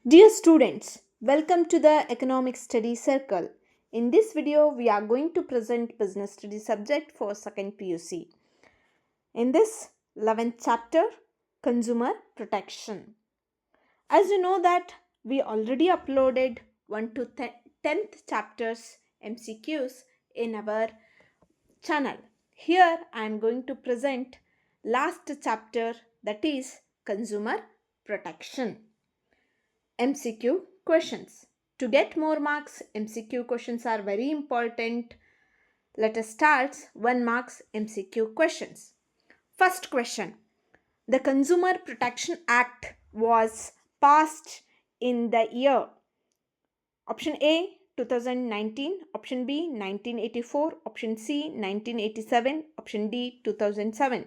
Dear students, welcome to the Economic Study Circle. In this video, we are going to present Business Study subject for 2nd PUC. In this 11th chapter, Consumer Protection. As you know that we already uploaded 1 to 10th chapters MCQs in our channel. Here I am going to present last chapter, that is Consumer Protection. MCQ questions. To get more marks, MCQ questions are very important. Let us start 1 marks MCQ questions. First question. The Consumer Protection Act was passed in the year option A 2019, option B 1984, option C 1987, option D 2007.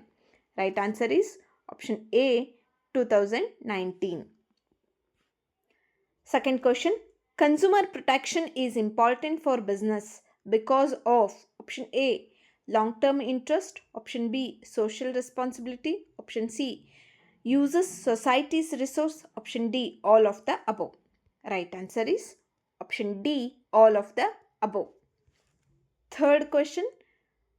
Right answer is option A 2019. Second question. Consumer protection is important for business because of option A long-term interest, option B social responsibility, option C uses society's resource, option D all of the above. Right answer is option D all of the above. Third question.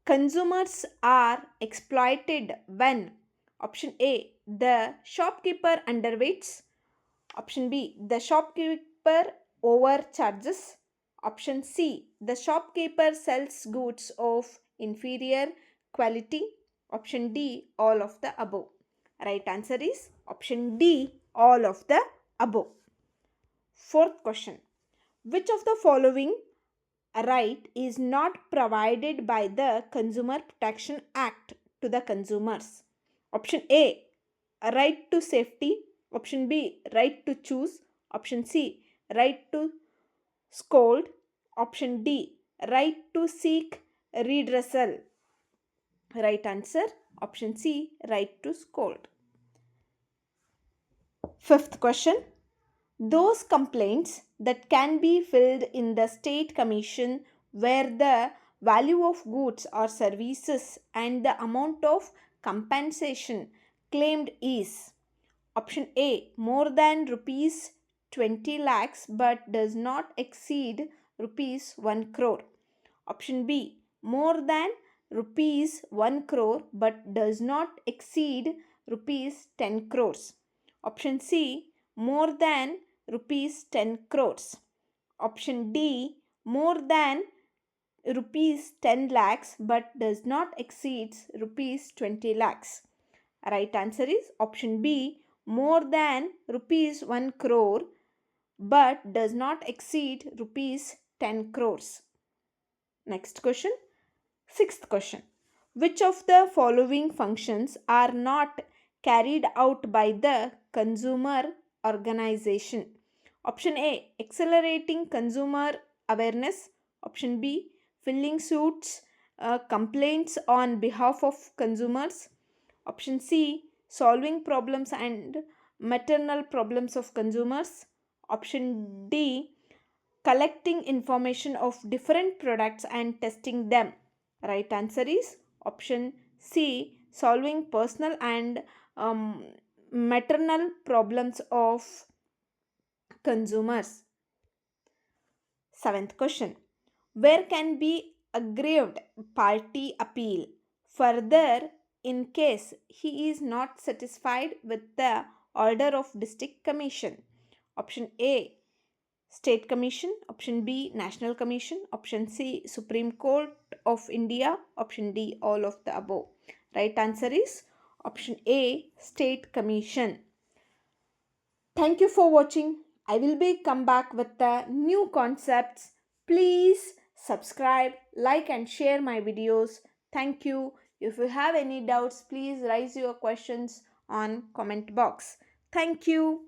Consumers are exploited when option A the shopkeeper underweights, option B the shopkeeper overcharges, option C the shopkeeper sells goods of inferior quality, option D all of the above. Right answer is option D all of the above. Fourth question. Which of the following right is not provided by the Consumer Protection Act to the consumers? Option A right to safety, option B right to choose, option C right to scold, option D right to seek redressal. Right answer option C right to scold. Fifth question. Those complaints that can be filed in the state commission where the value of goods or services and the amount of compensation claimed is option A more than rupees 20 lakhs but does not exceed rupees 1 crore, option B more than rupees 1 crore but does not exceed rupees 10 crores, option C more than rupees 10 crores, option D more than rupees 10 lakhs but does not exceed rupees 20 lakhs. Right answer is option B more than rupees 1 crore but does not exceed rupees 10 crores. Next question. Sixth question. Which of the following functions are not carried out by the consumer organization? Option A accelerating consumer awareness, option B filling suits complaints on behalf of consumers, option C solving problems and maternal problems of consumers, option D collecting information of different products and testing them. Right answer is option C solving personal and maternal problems of consumers. Seventh question. Where can be aggrieved party appeal further in case he is not satisfied with the order of district commission? Option A State Commission, option B National Commission, option C Supreme Court of India, option D all of the above. Right answer is option A State Commission. Thank you for watching. I will be come back with the new concepts. Please subscribe, like and share my videos. Thank you. If you have any doubts, please raise your questions on comment box. Thank you.